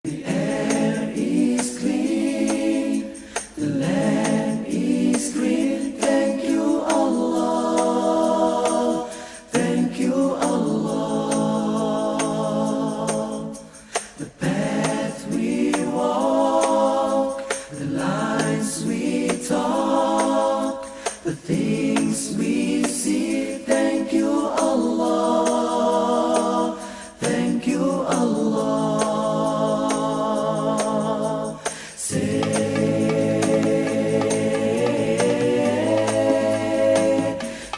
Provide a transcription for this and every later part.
The air is clean, the land is green. Thank you, Allah. Thank you, Allah. The path we walk, the lines we talk, the things we see. Thank you, Allah. Thank you, Allah.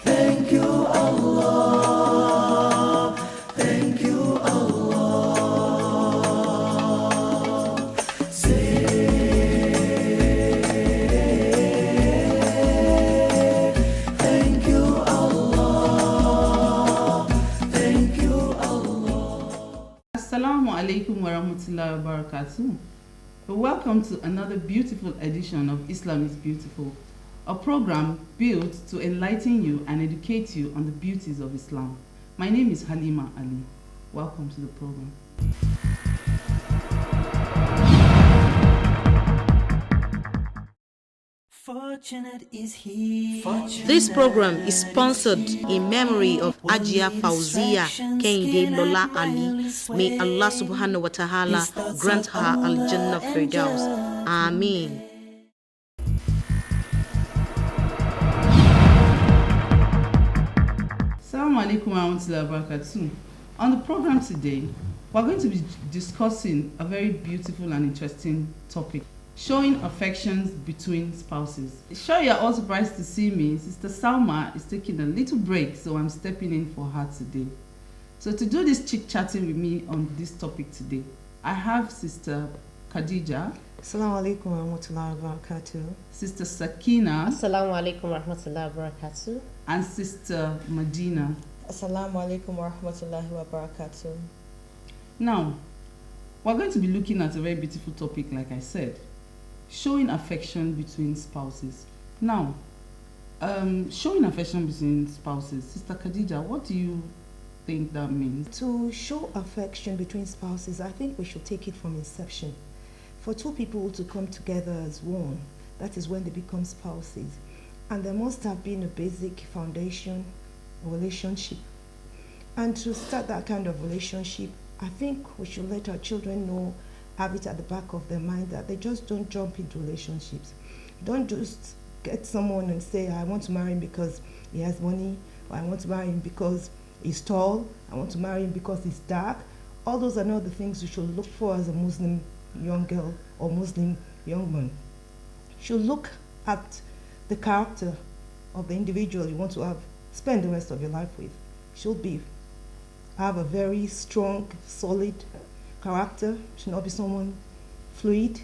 Thank you, Allah. Thank you, Allah. Thank you, Allah. Thank you, Allah. Assalamu alaikum wa rahmatullahi wa barakatuh. Welcome to another beautiful edition of Islam is Beautiful, a program built to enlighten you and educate you on the beauties of Islam. My name is Halima Ali. Welcome to the program. Fortunate is he. This program is sponsored in memory of Ajia Fauzia Kehinde Lola Ali. May Allah subhanahu wa ta'ala grant her Al-Jannah Firdaus. Ameen. Assalamu alaikum wa rahmatullahi wa barakatuh. On the program today, we're going to be discussing a very beautiful and interesting topic: showing affections between spouses. Sure, you're all surprised to see me. Sister Salma is taking a little break, so I'm stepping in for her today. So to do this chit-chatting with me on this topic today, I have Sister Khadija, Assalamu alaikum wa rahmatullahi wa barakatuh. Sister Sakina, Assalamu alaikum wa rahmatullahi wa barakatuh. and Sister Medina. Assalamu alaikum wa rahmatullahi wa barakatuh. Now, we're going to be looking at a very beautiful topic, like I said, showing affection between spouses. Now, showing affection between spouses, Sister Khadija, what do you think that means? To show affection between spouses, I think we should take it from inception. For two people to come together as one, that is when they become spouses. And there must have been a basic foundation relationship. And to start that kind of relationship, I think we should let our children know, have it at the back of their mind, that they just don't jump into relationships. Don't just get someone and say, I want to marry him because he has money, or I want to marry him because he's tall, I want to marry him because he's dark. All those are not the things you should look for as a Muslim young girl or Muslim young man. You should look at the character of the individual you want to spend the rest of your life with. Should have a very strong, solid character. Should not be someone fluid,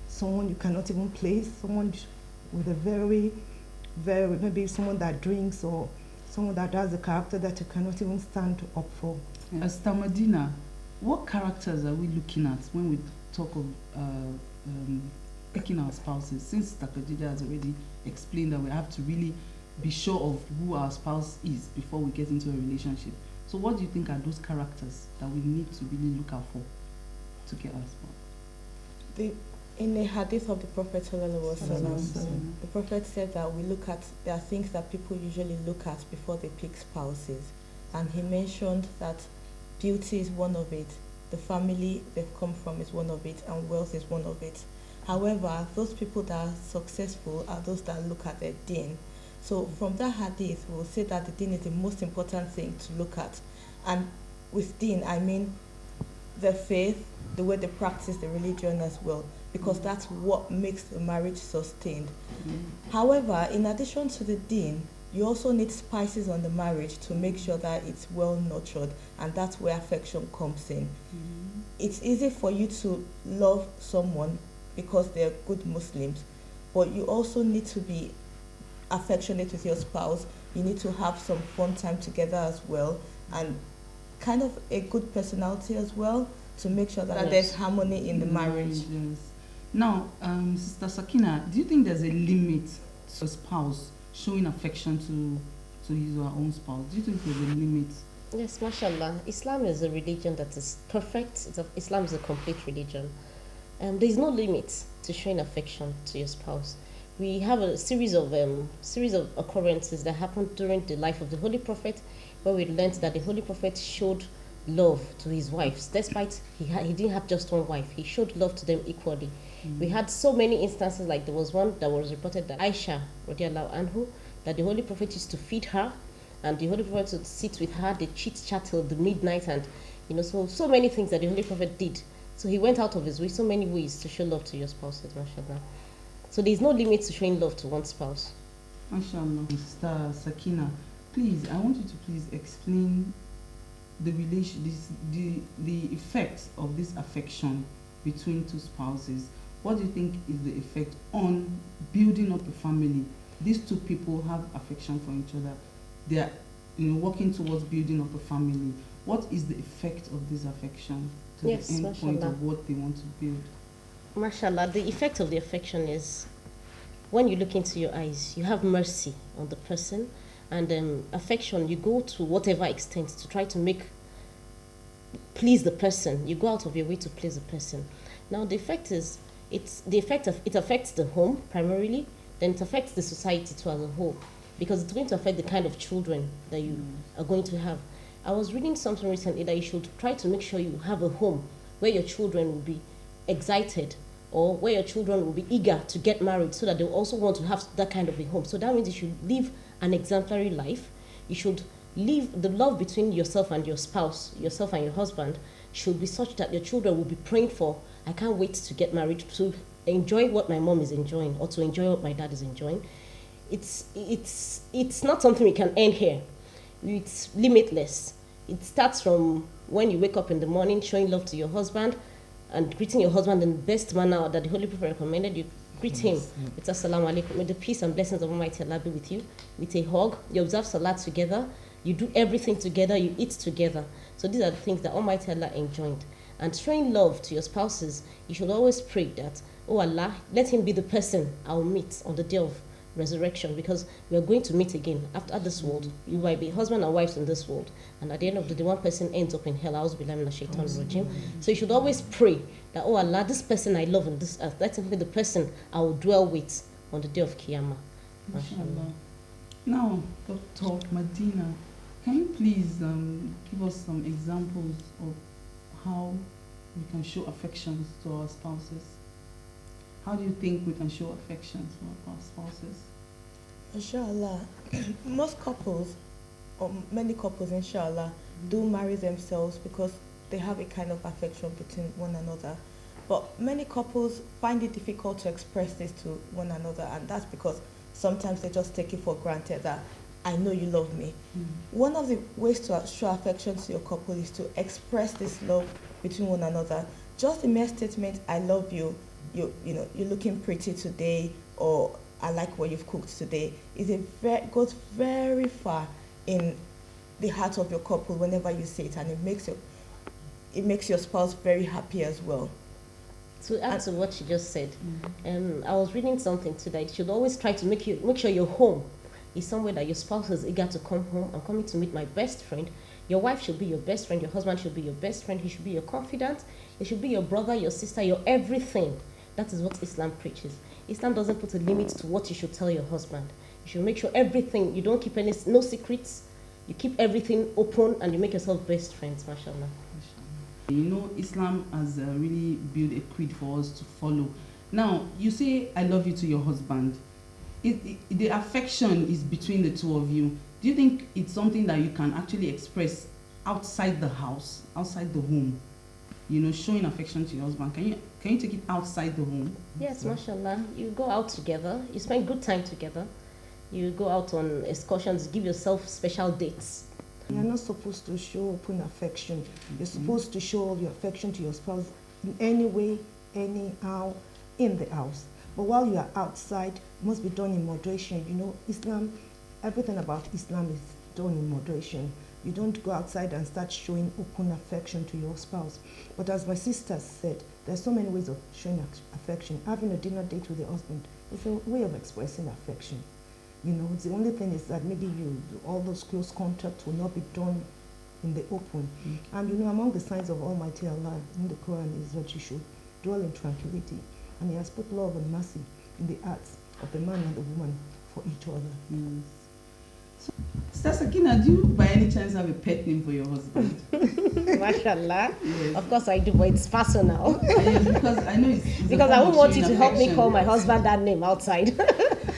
someone you cannot even place, someone with a very, maybe someone that drinks, or someone that has a character that you cannot even stand up for. Sister Medina, what characters are we looking at when we talk of picking our spouses? Since Sister Khadija has already explained that we have to really be sure of who our spouse is before we get into a relationship. So what do you think are those characters that we need to really look out for to get our spouse? In the hadith of the Prophet ﷺ, the Prophet said that there are things that people usually look at before they pick spouses. And he mentioned that beauty is one of it, the family they've come from is one of it, and wealth is one of it. However, those people that are successful are those that look at their deen. So from that hadith, we'll say that the deen is the most important thing to look at. And with deen, I mean the faith, the way they practice the religion as well, because that's what makes the marriage sustained. However, in addition to the deen, you also need spices on the marriage to make sure that it's well nurtured, and that's where affection comes in. It's easy for you to love someone because they're good Muslims, but you also need to be affectionate with your spouse. You need to have some fun time together as well, and kind of a good personality as well, to make sure that there's harmony in the marriage. Yes. Now, Sister Sakina, do you think there's a limit to a spouse showing affection to his or her own spouse? Do you think there's a limit? Yes, mashallah. Islam is a religion that is perfect. Islam is a complete religion. There is no limit to showing affection to your spouse. We have a series of occurrences that happened during the life of the Holy Prophet, where we learned that the Holy Prophet showed love to his wives, despite he didn't have just one wife. He showed love to them equally. We had so many instances, like there was one that was reported that Aisha, radiallahu anhu, that the Holy Prophet used to feed her, and the Holy Prophet would sit with her, they chit-chat till the midnight, and so many things that the Holy Prophet did. So he went out of his way, so many ways to show love to your spouses, mashallah. So there's no limit to showing love to one spouse. MashaAllah. Sister Sakina, please, I want you to please explain the the effects of this affection between two spouses. What do you think is the effect on building up a family? These two people have affection for each other. They are, working towards building up a family. What is the effect of this affection to the end point of what they want to build? Mashallah, the effect of the affection is when you look into your eyes, you have mercy on the person, and affection, you go to whatever extent to try to please the person. You go out of your way to please the person. Now the effect is, it affects the home primarily, then it affects the society too as a whole, because it's going to affect the kind of children that you are going to have. I was reading something recently that you should try to make sure you have a home where your children will be excited, or where your children will be eager to get married, so that they also want to have that kind of a home. So that means you should live an exemplary life. You should live the love between yourself and your spouse, yourself and your husband, should be such that your children will be praying for, I can't wait to get married, to enjoy what my mom is enjoying, or to enjoy what my dad is enjoying. It's not something we can end here. It's limitless. It starts from when you wake up in the morning, showing love to your husband and greeting your husband in the best manner that the Holy Prophet recommended. You greet him with Assalamu alaikum, may the peace and blessings of Almighty Allah be with you, with a hug. You observe Salat together, you do everything together, you eat together. So these are the things that Almighty Allah enjoined. And showing love to your spouses, you should always pray that, oh Allah, let him be the person I'll meet on the day of resurrection, because we are going to meet again after this world. You might be husband and wife in this world, and at the end of the day, one person ends up in hell. So you should always pray that, oh Allah, this person I love on this earth, let him be the person I will dwell with on the day of Qiyamah. MashaAllah. Now, Dr. Madina, can you please give us some examples of how we can show affections to our spouses? How do you think we can show affection to our spouses? Inshallah, most couples, or many couples, inshallah, do marry themselves because they have a kind of affection between one another. But many couples find it difficult to express this to one another, and that's because sometimes they just take it for granted that I know you love me. One of the ways to show affection to your couple is to express this love between one another. Just the mere statement, I love you, you're looking pretty today, or I like what you've cooked today, goes very far in the heart of your couple whenever you say it, and it makes your spouse very happy as well. To add to what you just said, I was reading something today. You should always try to make sure your home is somewhere that your spouse is eager to come home. I'm coming to meet my best friend. Your wife should be your best friend. Your husband should be your best friend. He should be your confidant. He should be your brother, your sister, your everything. That is what Islam preaches. Islam doesn't put a limit to what you should tell your husband. You should make sure everything, you don't keep no secrets. You keep everything open, and you make yourself best friends, mashallah. Islam has really built a creed for us to follow. Now, you say, I love you to your husband. The affection is between the two of you. Do you think it's something that you can actually express outside the house, outside the home? Showing affection to your husband. Can you take it outside the home? Yes, mashallah. You go out together. You spend good time together. You go out on excursions. Give yourself special dates. You're not supposed to show open affection. You're supposed to show your affection to your spouse in any way, anyhow, in the house. But while you are outside, it must be done in moderation. Islam, everything about Islam is done in moderation. You don't go outside and start showing open affection to your spouse. But as my sister said, there's so many ways of showing affection. Having a dinner date with your husband is a way of expressing affection. The only thing is that maybe all those close contacts will not be done in the open. And among the signs of Almighty Allah in the Quran is that you should dwell in tranquility. And He has put love and mercy in the hearts of the man and the woman for each other. Yes. So, Sister Sakina, do you by any chance have a pet name for your husband? Mashallah. Yes. Of course I do, but it's personal. Yes, because I know it's Because a I form won't of want you showing to help me affection. call my husband that name outside.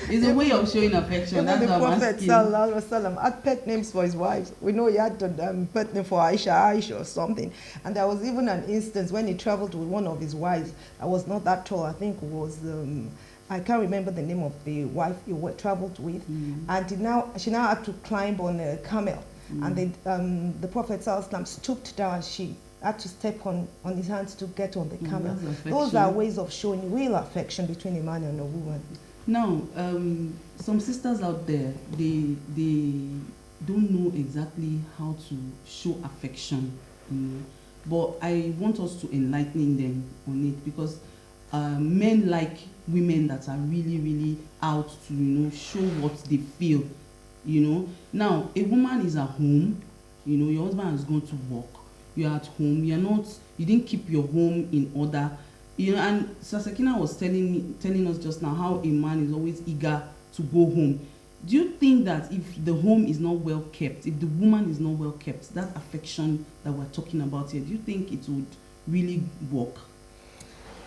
It's a way of showing affection. Even That's the what I'm Prophet asking. Sallallahu Alaihi Wasallam had pet names for his wives. We know he had a pet name for Aisha or something. And there was even an instance when he traveled with one of his wives that was not that tall. I think it was, I can't remember the name of the wife he traveled with. And she now had to climb on a camel. And the Prophet Sallallahu Alaihi Wasallam stooped down. She had to step on his hands to get on the camel. That's Those are affection. ways of showing real affection between a man and a woman. Now, some sisters out there, they don't know exactly how to show affection, you know. But I want us to enlighten them on it, because men like women that are really, really out to, you know, show what they feel, you know. Now, a woman is at home, you know, your husband has gone to work, you're at home, you didn't keep your home in order. You know, and Sasakina was telling us just now how a man is always eager to go home. Do you think that if the home is not well kept, if the woman is not well kept, that affection that we're talking about here, do you think it would really work?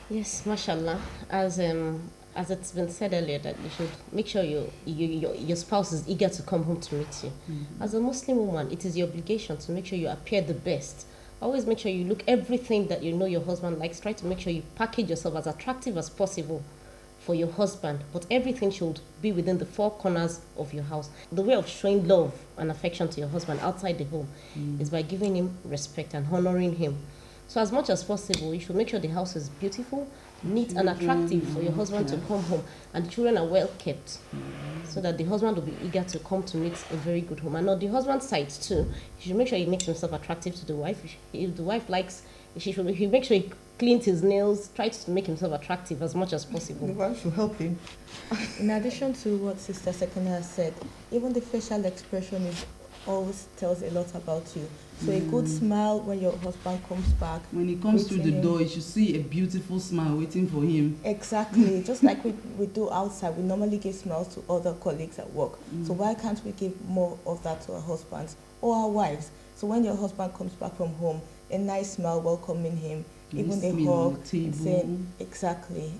Yes, mashallah. As it's been said earlier, that you should make sure your spouse is eager to come home to meet you. As a Muslim woman, it is your obligation to make sure you appear the best. Always make sure you look everything that you know your husband likes. Try to make sure you package yourself as attractive as possible for your husband, but everything should be within the four corners of your house. The way of showing love and affection to your husband outside the home is by giving him respect and honoring him. So as much as possible, you should make sure the house is beautiful, neat and attractive for your husband to come home, and the children are well kept, so that the husband will be eager to come to meet a very good home. And on the husband's side too, you should make sure he makes himself attractive to the wife. If the wife likes, he make sure he cleans his nails, try to make himself attractive as much as The possible. wife should help him. In addition to what Sister Sekina has said, even the facial expression always tells a lot about you. So a good smile when your husband comes back. When he comes through the greeting him. door, you should see a beautiful smile waiting for him. Exactly. Just like we do outside, we normally give smiles to other colleagues at work. So why can't we give more of that to our husbands or our wives? So when your husband comes back from home, a nice smile welcoming him, even a Listening on hug, the table. saying, exactly.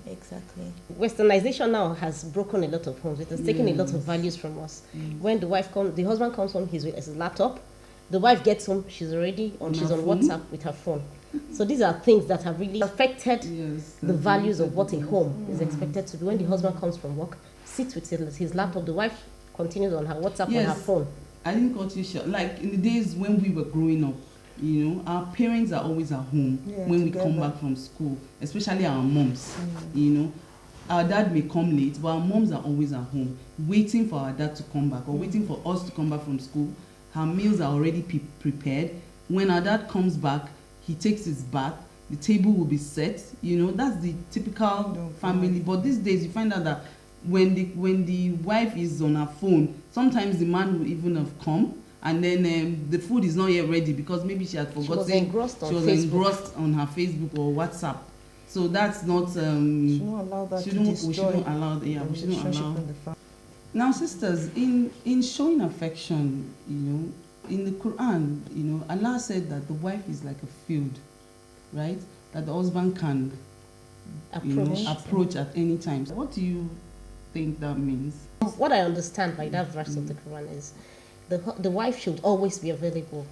Westernization now has broken a lot of homes. It has taken a lot of values from us. When the husband comes home, he's with his laptop. The wife gets home, she's already she's her on phone. WhatsApp with her phone. So these are things that have really affected the values of what a home is expected to be. When the husband comes from work, sits with his laptop, the wife continues on her WhatsApp on her Yes. phone. I didn't cut you short. Like in the days when we were growing up, you know, our parents are always at home when we come back from school, especially our moms. You know, our dad may come late, but our moms are always at home, waiting for our dad to come back or waiting for us to come back from school. Her meals are already prepared. When our dad comes back, he takes his bath, the table will be set. You know, that's the typical family. But these days, you find out that when the wife is on her phone, sometimes the man will even have come, and then the food is not yet ready because maybe she had forgotten. She was engrossed on She was Facebook. engrossed on her Facebook or WhatsApp. So that's not. Shouldn't allow that to We destroy shouldn't allow. Yeah, the we shouldn't relationship allow. in the family. Now, sisters, in showing affection, you know, in the Quran, you know, Allah said that the wife is like a field, right? That the husband can approach at any time. So what do you think that means? What I understand by that verse of the Quran is the wife should always be available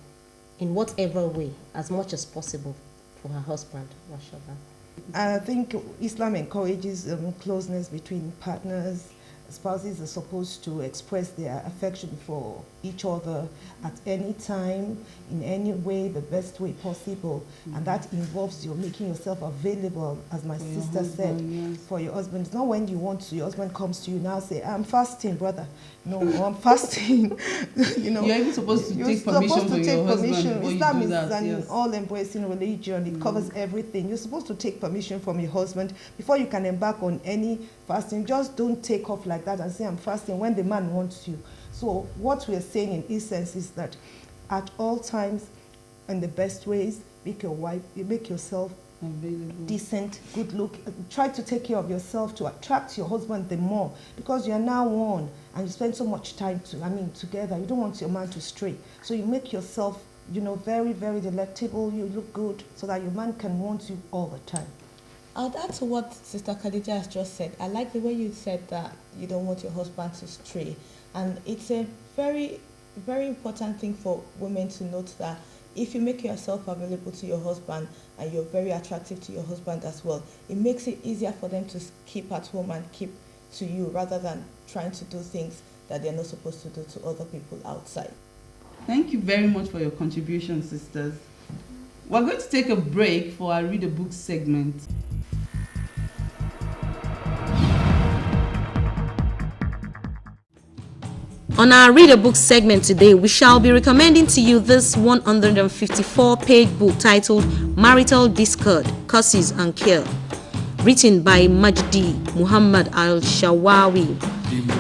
in whatever way, as much as possible, for her husband. Mashallah. I think Islam encourages closeness between partners. Spouses are supposed to express their affection for each other at any time, in any way, the best way possible. And that involves you making yourself available, as my sister said, for your husband. It's not when you want to, your husband comes to you now, say, I'm fasting, brother. No, I'm fasting. You know, You're even supposed to take permission from your husband before you Islam do is that. an Yes. all-embracing religion. It covers everything. You're supposed to take permission from your husband before you can embark on any fasting. Just don't take off like that and say, I'm fasting, when the man wants you. So what we are saying in essence is that at all times, in the best ways, make yourself Available. decent, good look. Try to take care of yourself to attract your husband the more, because you are now one and you spend so much time together. You don't want your man to stray. So you make yourself, very, very delectable. You look good so that your man can want you all the time. I'll add to what Sister Khadija has just said. I like the way you said that you don't want your husband to stray. And it's a very, very important thing for women to note that if you make yourself available to your husband and you're very attractive to your husband as well, it makes it easier for them to keep at home and keep to you rather than trying to do things that they're not supposed to do to other people outside. Thank you very much for your contribution, sisters. We're going to take a break for our Read a Book segment. On our Read a Book segment today, we shall be recommending to you this 154-page book titled Marital Discord, Causes and Cure, written by Majdi Muhammad Al-Shawawi.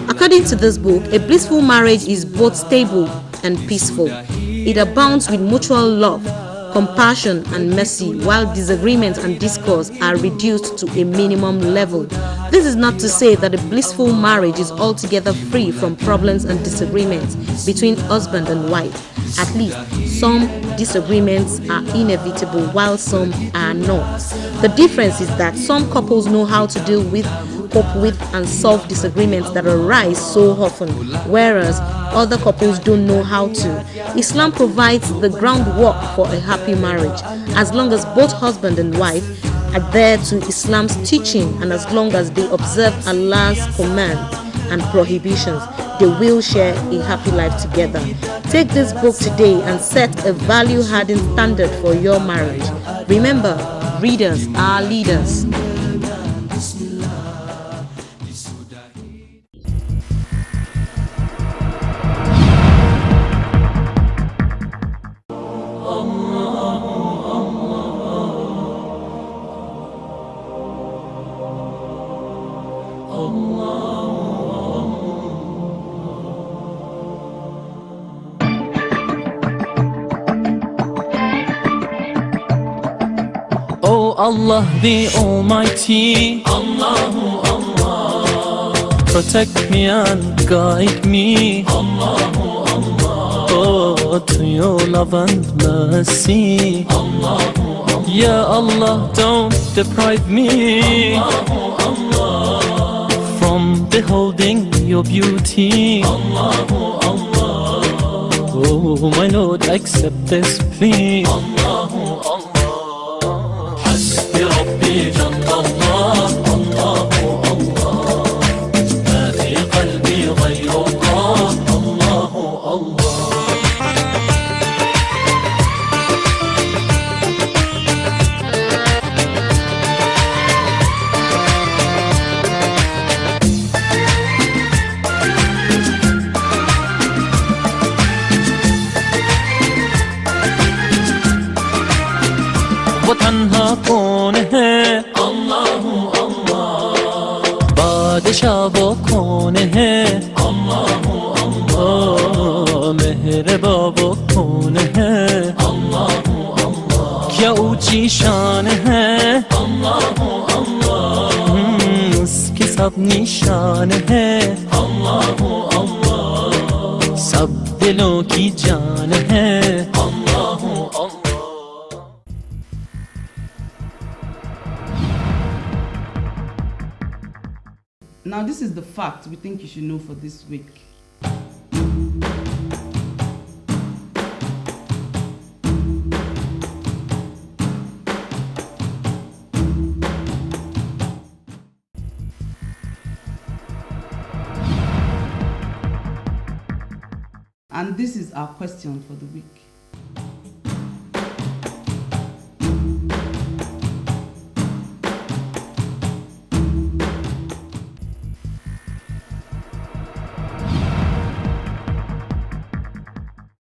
According to this book, a blissful marriage is both stable and peaceful. It abounds with mutual love, compassion and mercy, while disagreement and discourse are reduced to a minimum level. This is not to say that a blissful marriage is altogether free from problems and disagreements between husband and wife. At least some disagreements are inevitable while some are not. The difference is that some couples know how to cope with and solve disagreements that arise so often, whereas other couples don't know how to. Islam provides the groundwork for a happy marriage as long as both husband and wife adhere to Islam's teaching, and as long as they observe Allah's commands and prohibitions, they will share a happy life together. Take this book today and set a value-adding standard for your marriage. Remember, readers are leaders. Oh Allah the Almighty, Allahu Allah, protect me and guide me, Allahu Allah, oh to your love and mercy, Allahu Allah, Ya Allah don't deprive me, Allahu Allah, from beholding your beauty, Allahu Allah, oh my Lord accept this plea, Allahu Allah. ربي جل الله الله الله ما في قلبي غير الله الله الله वो तन्हा कौन है अल्लाह अल्लाह बादशाह वो कौन है अल्लाह अल्लाह मेहरबा वो कौन है अल्लाह अल्लाह क्या ऊंची शान है अल्लाह अल्लाह उसकी सब निशान है अल्लाह अल्लाह सब दिलों की जान है अल्लाह अल्लाह. Now, this is the fact we think you should know for this week. And this is our question for the week.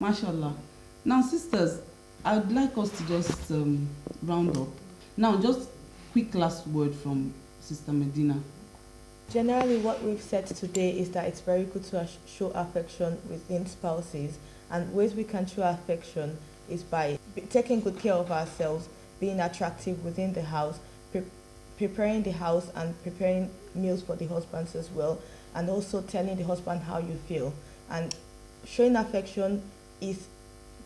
Mashallah. Now, sisters, I would like us to just round up. Now, just quick last word from Sister Medina. Generally, what we've said today is that it's very good to show affection within spouses, and ways we can show affection is by taking good care of ourselves, being attractive within the house, preparing the house and preparing meals for the husbands as well, and also telling the husband how you feel. And showing affection is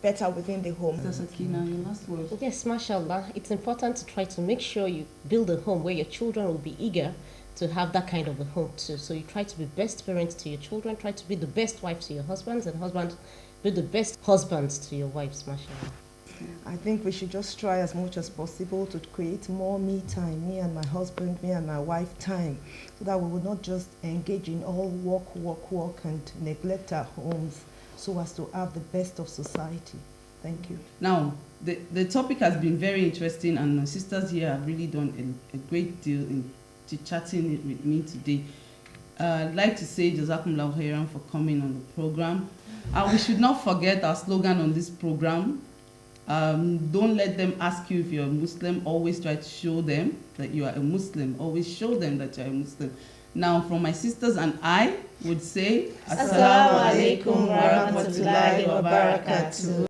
better within the home. Sakina, your last word. Yes, mashallah. It's important to try to make sure you build a home where your children will be eager to have that kind of a home too. So you try to be best parents to your children, try to be the best wife to your husbands, and husband be the best husbands to your wives, mashallah. I think we should just try as much as possible to create more me time, me and my husband, me and my wife time, so that we will not just engage in all work, and neglect our homes, so as to have the best of society. Thank you. Now, the topic has been very interesting, and my sisters here have really done a great deal in chatting with me today. I'd like to say Jazakumullahu Khairan for coming on the program. We should not forget our slogan on this program. Don't let them ask you if you're a Muslim. Always try to show them that you are a Muslim. Always show them that you're a Muslim. Now, from my sisters and I would say, Assalamu alaikum wa rahmatullahi wa barakatuh.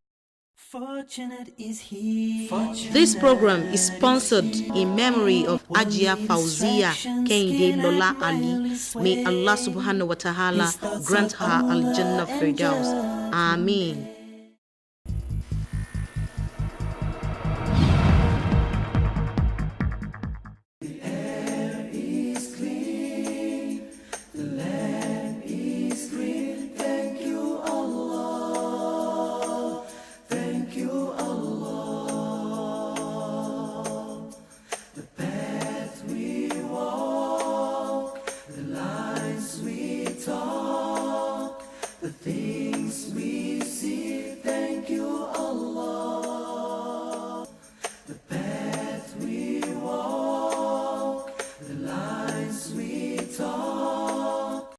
Fortunate is he. This program is sponsored in memory of Ajia Fauzia Kehinde Lola Ali. May Allah subhanahu wa ta'ala grant her Al Jannah Firdaus. Ameen.